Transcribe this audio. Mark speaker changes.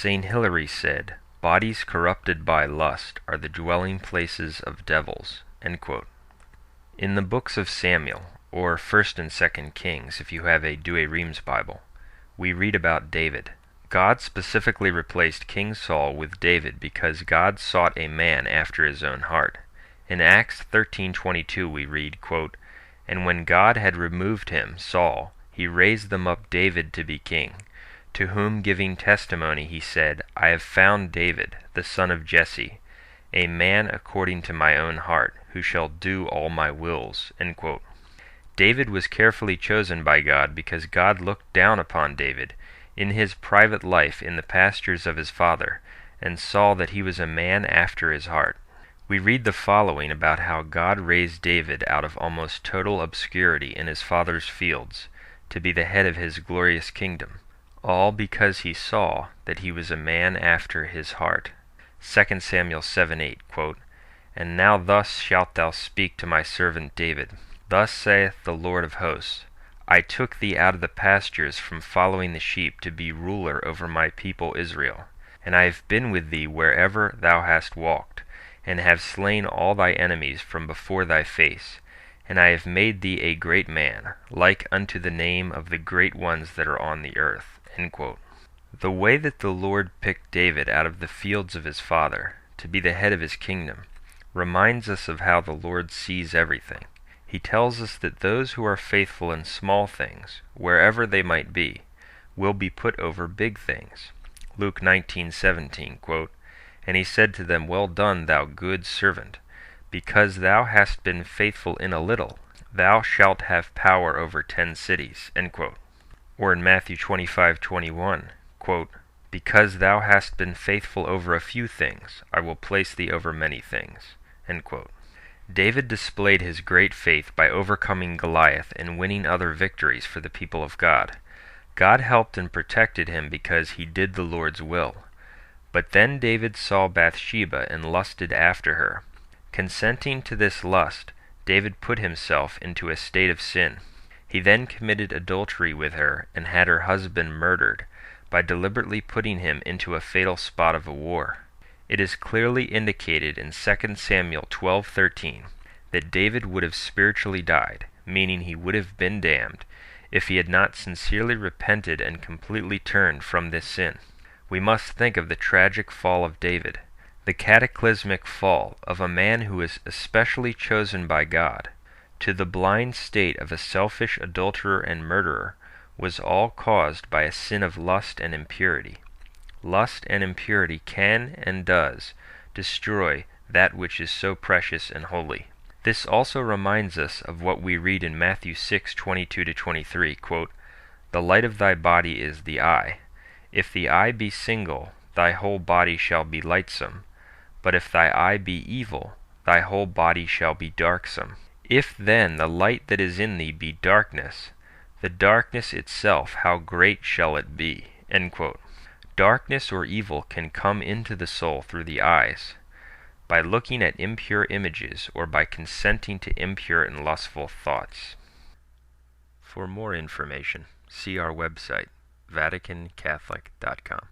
Speaker 1: Saint Hilary said, "Bodies corrupted by lust are the dwelling places of devils." End quote. In the books of Samuel, or 1st and 2nd Kings if you have a Douay-Rheims Bible, we read about David. God specifically replaced King Saul with David because God sought a man after his own heart. In Acts 13:22 we read, quote, "And when God had removed him, Saul, he raised them up David to be king, to whom giving testimony he said, I have found David, the son of Jesse, a man according to my own heart, who shall do all my wills." End quote. David was carefully chosen by God because God looked down upon David in his private life in the pastures of his father, and saw that he was a man after his heart. We read the following about how God raised David out of almost total obscurity in his father's fields to be the head of his glorious kingdom, all because he saw that he was a man after his heart. 2 Samuel 7:8, quote, "And now thus shalt thou speak to my servant David. Thus saith the Lord of hosts, I took thee out of the pastures from following the sheep to be ruler over my people Israel. And I have been with thee wherever thou hast walked, and have slain all thy enemies from before thy face. And I have made thee a great man, like unto the name of the great ones that are on the earth." End quote. The way that the Lord picked David out of the fields of his father to be the head of his kingdom reminds us of how the Lord sees everything. He tells us that those who are faithful in small things, wherever they might be, will be put over big things. Luke 19:17, quote, "And he said to them, Well done, thou good servant. Because thou hast been faithful in a little, thou shalt have power over 10 cities." End quote. Or in Matthew 25:21, quote, "Because thou hast been faithful over a few things, I will place thee over many things." End quote. David displayed his great faith by overcoming Goliath and winning other victories for the people of God. God helped and protected him because he did the Lord's will. But then David saw Bathsheba and lusted after her. Consenting to this lust, David put himself into a state of sin. He then committed adultery with her and had her husband murdered by deliberately putting him into a fatal spot of a war. It is clearly indicated in 2 Samuel 12:13 that David would have spiritually died, meaning he would have been damned, if he had not sincerely repented and completely turned from this sin. We must think of the tragic fall of David, the cataclysmic fall of a man who is especially chosen by God, to the blind state of a selfish adulterer and murderer, was all caused by a sin of lust and impurity. Lust and impurity can and does destroy that which is so precious and holy. This also reminds us of what we read in Matthew 6:22-23, quote, "The light of thy body is the eye. If the eye be single, thy whole body shall be lightsome. But if thy eye be evil, thy whole body shall be darksome. If then the light that is in thee be darkness, the darkness itself how great shall it be?" End quote. Darkness or evil can come into the soul through the eyes, by looking at impure images or by consenting to impure and lustful thoughts. For more information, see our website, vaticancatholic.com.